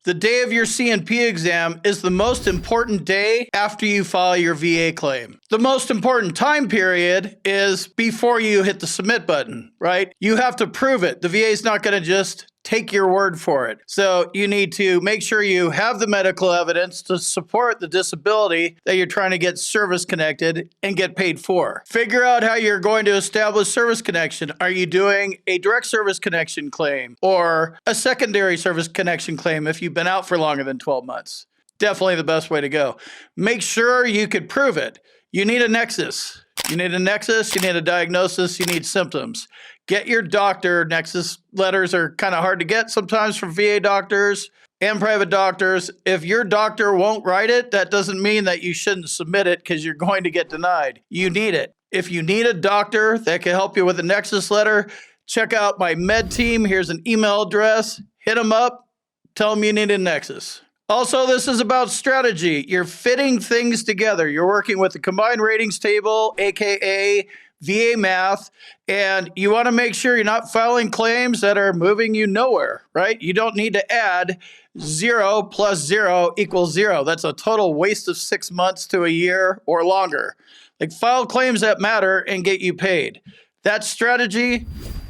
The day of your C&P exam is the most important day after you file your VA claim. The most important time period is before you hit the submit button, right? You have to prove it. The VA is not going to just take your word for it. So you need to make sure you have the medical evidence to support the disability that you're trying to get service connected and get paid for. Figure out how you're going to establish service connection. Are you doing a direct service connection claim or a secondary service connection claim if you've been out for longer than 12 months? Definitely the best way to go. Make sure you could prove it. You need a nexus. You need a nexus, you need a diagnosis, you need symptoms. Get your doctor. Nexus letters are kind of hard to get sometimes from VA doctors and private doctors. If your doctor won't write it, that doesn't mean that you shouldn't submit it because you're going to get denied. You need it. If you need a doctor that can help you with a nexus letter, check out my med team. Here's an email address. Hit them up. Tell them you need a nexus. Also, this is about strategy. You're fitting things together. You're working with the combined ratings table, AKA VA math, and you want to make sure you're not filing claims that are moving you nowhere, right? You don't need to add 0 plus 0 equals 0. That's a total waste of 6 months to a year or longer. Like, file claims that matter and get you paid. That strategy,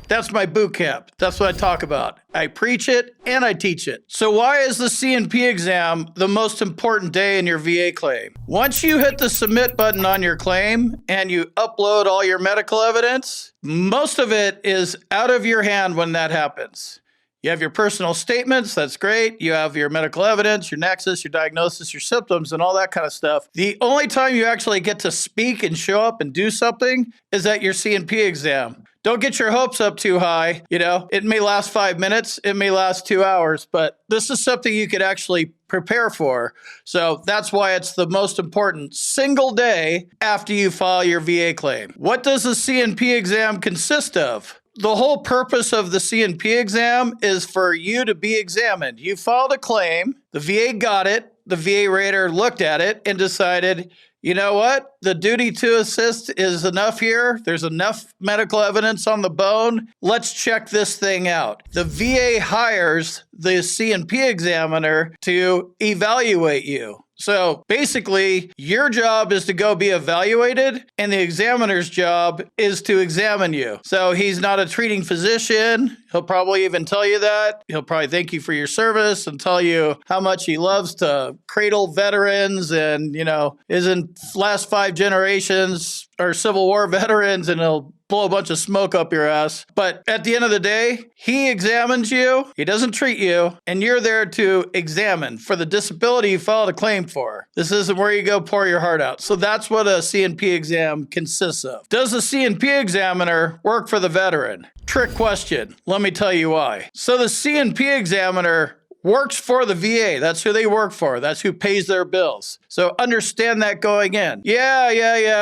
that's my boot camp. That's what I talk about. I preach it and I teach it. So why is the C&P exam the most important day in your VA claim? Once you hit the submit button on your claim and you upload all your medical evidence, most of it is out of your hand when that happens. You have your personal statements, that's great. You have your medical evidence, your nexus, your diagnosis, your symptoms, and all that kind of stuff. The only time you actually get to speak and show up and do something is at your C&P exam. Don't get your hopes up too high. You know, it may last 5 minutes, it may last 2 hours, but this is something you could actually prepare for. So that's why it's the most important single day after you file your VA claim. What does the C&P exam consist of? The whole purpose of the C&P exam is for you to be examined. You filed a claim, the VA got it, the VA rater looked at it and decided, you know what? The duty to assist is enough here. There's enough medical evidence on the bone. Let's check this thing out. The VA hires the C&P examiner to evaluate you. So basically, your job is to go be evaluated, and the examiner's job is to examine you. So he's not a treating physician. He'll probably even tell you that. He'll probably thank you for your service and tell you how much he loves to cradle veterans and, you know, isn't last 5 generations or Civil War veterans, and he'll blow a bunch of smoke up your ass. But at the end of the day, he examines you, he doesn't treat you, and you're there to examine for the disability you filed a claim for. This isn't where you go pour your heart out. So that's what a C&P exam consists of. Does the C&P examiner work for the veteran? Trick question. Let me tell you why. So the C&P examiner works for the VA. That's who they work for. That's who pays their bills. So understand that going in. Yeah,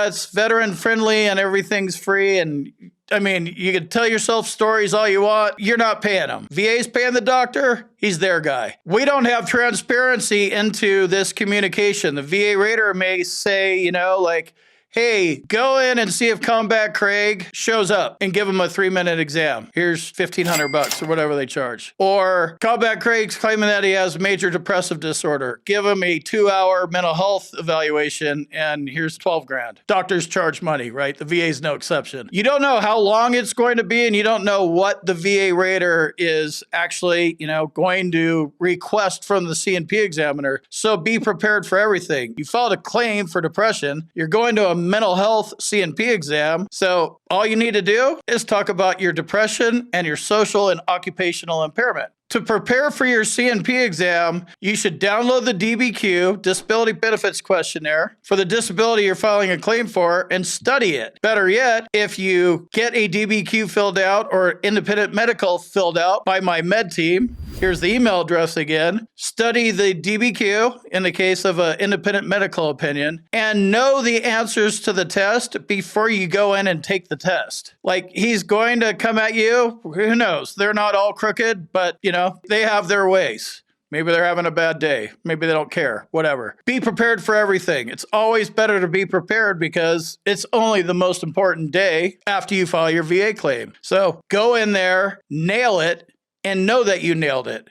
it's veteran friendly and everything's free. And I mean, you can tell yourself stories all you want. You're not paying them. VA's paying the doctor. He's their guy. We don't have transparency into this communication. The VA rater may say, you know, like, hey, go in and see if Combat Craig shows up and give him a 3-minute exam. Here's $1,500 or whatever they charge. Or Combat Craig's claiming that he has major depressive disorder. Give him a 2-hour mental health evaluation and here's 12 grand. Doctors charge money, right? The VA's no exception. You don't know how long it's going to be and you don't know what the VA rater is actually, you know, going to request from the C&P examiner. So be prepared for everything. You filed a claim for depression. You're going to a mental health C&P exam. So all you need to do is talk about your depression and your social and occupational impairment. To prepare for your C&P exam, you should download the DBQ, Disability Benefits Questionnaire, for the disability you're filing a claim for and study it. Better yet, if you get a DBQ filled out or independent medical filled out by my med team, here's the email address again, study the DBQ in the case of an independent medical opinion and know the answers to the test before you go in and take the test. Like, he's going to come at you, who knows? They're not all crooked, but, you know, they have their ways. Maybe they're having a bad day. Maybe they don't care. Whatever. Be prepared for everything. It's always better to be prepared because it's only the most important day after you file your VA claim. So go in there, nail it, and know that you nailed it.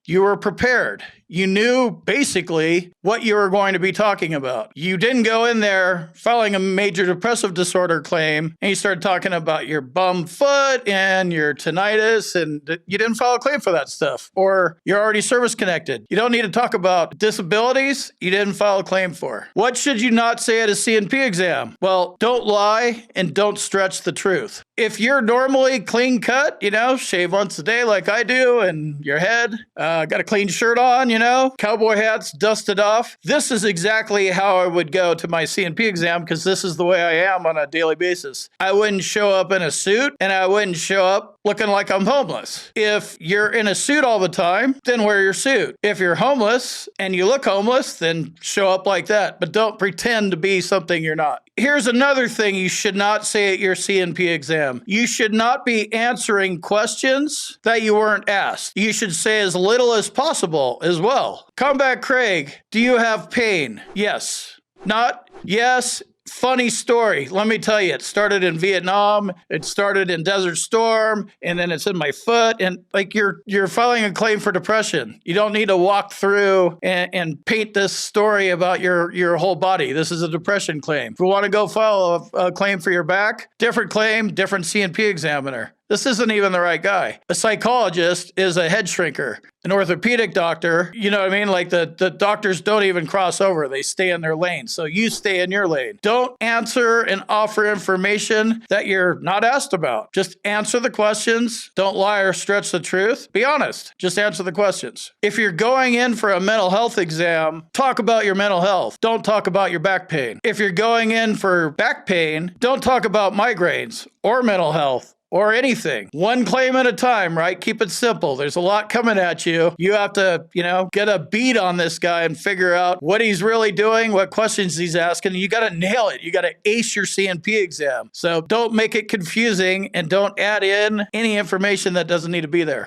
You were prepared. You knew basically what you were going to be talking about. You didn't go in there filing a major depressive disorder claim and you started talking about your bum foot and your tinnitus, and you didn't file a claim for that stuff. Or you're already service connected. You don't need to talk about disabilities you didn't file a claim for. What should you not say at a C&P exam? Well, don't lie and don't stretch the truth. If you're normally clean cut, shave once a day like I do, and your head, got a clean shirt on, cowboy hats dusted off, this is exactly how I would go to my C&P exam, because this is the way I am on a daily basis. I wouldn't show up in a suit, and I wouldn't show up looking like I'm homeless. If you're in a suit all the time, then wear your suit. If you're homeless and you look homeless, then show up like that, but don't pretend to be something you're not. Here's another thing you should not say at your C&P exam. You should not be answering questions that you weren't asked. You should say as little as possible as well. Combat Craig, do you have pain? Yes. Not? Yes. Funny story. Let me tell you, it started in Vietnam, it started in Desert Storm, and then it's in my foot. And like you're filing a claim for depression. You don't need to walk through and paint this story about your whole body. This is a depression claim. If you want to go file a claim for your back, different claim, different C&P examiner. This isn't even the right guy. A psychologist is a head shrinker. An orthopedic doctor, you know what I mean? Like the doctors don't even cross over. They stay in their lane. So you stay in your lane. Don't answer and offer information that you're not asked about. Just answer the questions. Don't lie or stretch the truth. Be honest. Just answer the questions. If you're going in for a mental health exam, talk about your mental health. Don't talk about your back pain. If you're going in for back pain, don't talk about migraines or mental health or anything. One claim at a time, right? Keep it simple. There's a lot coming at you. You have to, get a beat on this guy and figure out what he's really doing, what questions he's asking. You got to nail it. You got to ace your C&P exam. So don't make it confusing and don't add in any information that doesn't need to be there.